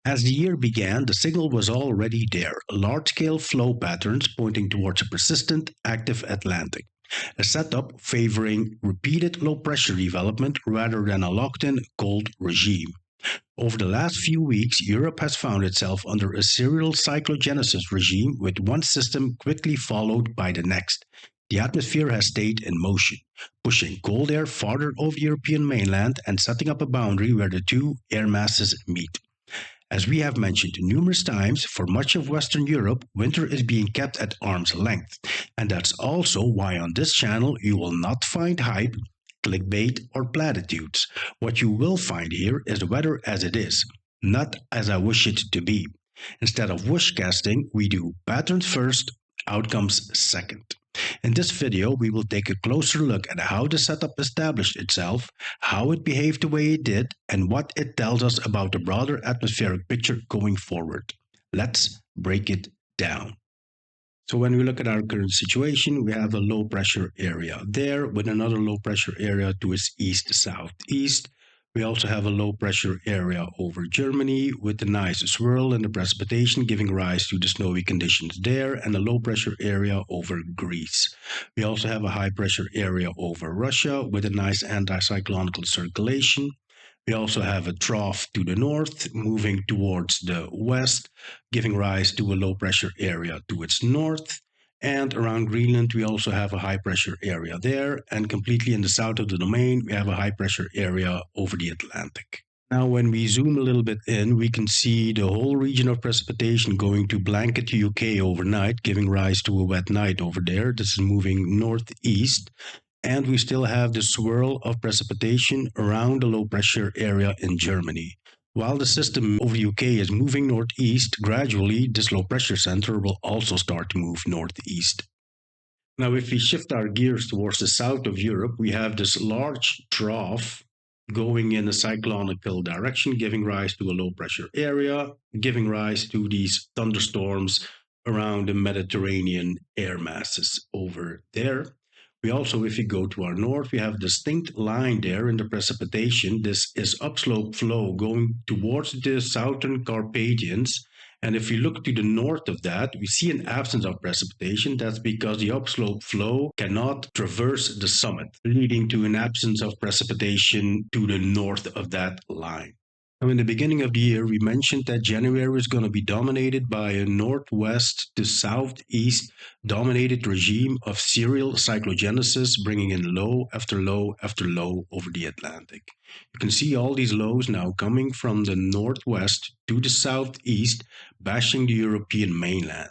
As the year began, the signal was already there, large-scale flow patterns pointing towards a persistent, active Atlantic, a setup favoring repeated low-pressure development rather than a locked-in cold regime. Over the last few weeks, Europe has found itself under a serial cyclogenesis regime with one system quickly followed by the next. The atmosphere has stayed in motion, pushing cold air farther over the European mainland and setting up a boundary where the two air masses meet. As we have mentioned numerous times, for much of Western Europe, winter is being kept at arm's length. And that's also why on this channel you will not find hype, clickbait, or platitudes. What you will find here is the weather as it is, not as I wish it to be. Instead of wishcasting, we do patterns first, outcomes second. In this video, we will take a closer look at how the setup established itself, how it behaved the way it did, and what it tells us about the broader atmospheric picture going forward. Let's break it down. So when we look at our current situation, we have a low pressure area there with another low pressure area to its east-southeast. We also have a low pressure area over Germany with a nice swirl and the precipitation giving rise to the snowy conditions there, and a low pressure area over Greece. We also have a high pressure area over Russia with a nice anticyclonic circulation. We also have a trough to the north moving towards the west, giving rise to a low pressure area to its north. And around Greenland, we also have a high pressure area there. And completely in the south of the domain, we have a high pressure area over the Atlantic. Now, when we zoom a little bit in, we can see the whole region of precipitation going to blanket the UK overnight, giving rise to a wet night over there. This is moving northeast. And we still have the swirl of precipitation around the low pressure area in Germany. While the system over the UK is moving northeast, gradually this low pressure center will also start to move northeast. Now, if we shift our gears towards the south of Europe, we have this large trough going in a cyclonical direction, giving rise to a low pressure area, giving rise to these thunderstorms around the Mediterranean air masses over there. We also, if we go to our north, we have a distinct line there in the precipitation. This is upslope flow going towards the southern Carpathians. And if we look to the north of that, we see an absence of precipitation. That's because the upslope flow cannot traverse the summit, leading to an absence of precipitation to the north of that line. Now, in the beginning of the year, we mentioned that January is going to be dominated by a northwest to southeast dominated regime of serial cyclogenesis, bringing in low after low after low over the Atlantic. You can see all these lows now coming from the northwest to the southeast, bashing the European mainland.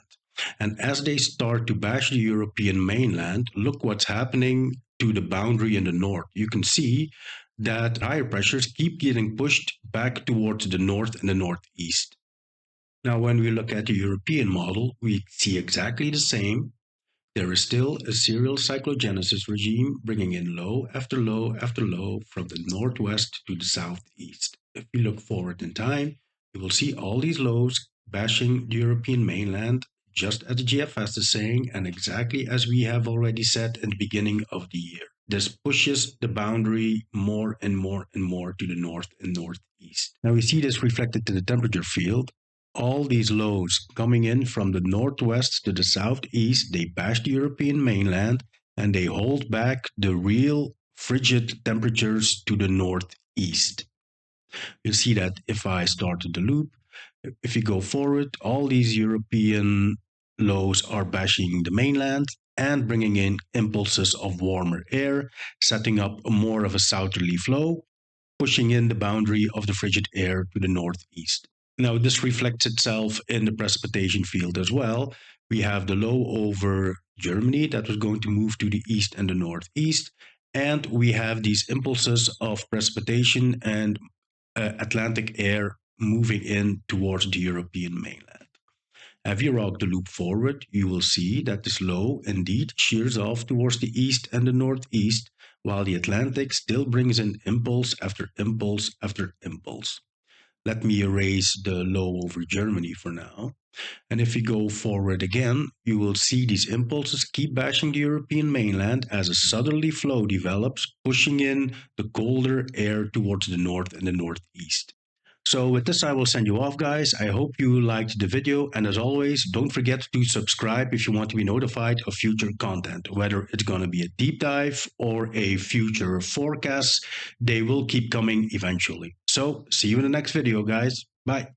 And as they start to bash the European mainland, look what's happening to the boundary in the north. You can see that higher pressures keep getting pushed back towards the north and the northeast. Now, when we look at the European model, we see exactly the same. There is still a serial cyclogenesis regime bringing in low after low after low from the northwest to the southeast. If we look forward in time, you will see all these lows bashing the European mainland, just as the GFS is saying, and exactly as we have already said in the beginning of the year. This pushes the boundary more and more and more to the north and northeast. Now we see this reflected in the temperature field. All these lows coming in from the northwest to the southeast, they bash the European mainland and they hold back the real frigid temperatures to the northeast. You'll see that if I start the loop, if you go forward, all these European lows are bashing the mainland and bringing in impulses of warmer air, setting up more of a southerly flow, pushing in the boundary of the frigid air to the northeast. Now, this reflects itself in the precipitation field as well. We have the low over Germany that was going to move to the east and the northeast, and we have these impulses of precipitation and Atlantic air moving in towards the European mainland. If you rock the loop forward, you will see that this low indeed shears off towards the east and the northeast, while the Atlantic still brings in impulse after impulse after impulse. Let me erase the low over Germany for now. And if we go forward again, you will see these impulses keep bashing the European mainland as a southerly flow develops, pushing in the colder air towards the north and the northeast. So with this, I will send you off, guys. I hope you liked the video. And as always, don't forget to subscribe if you want to be notified of future content, whether it's going to be a deep dive or a future forecast. They will keep coming eventually. So see you in the next video, guys. Bye.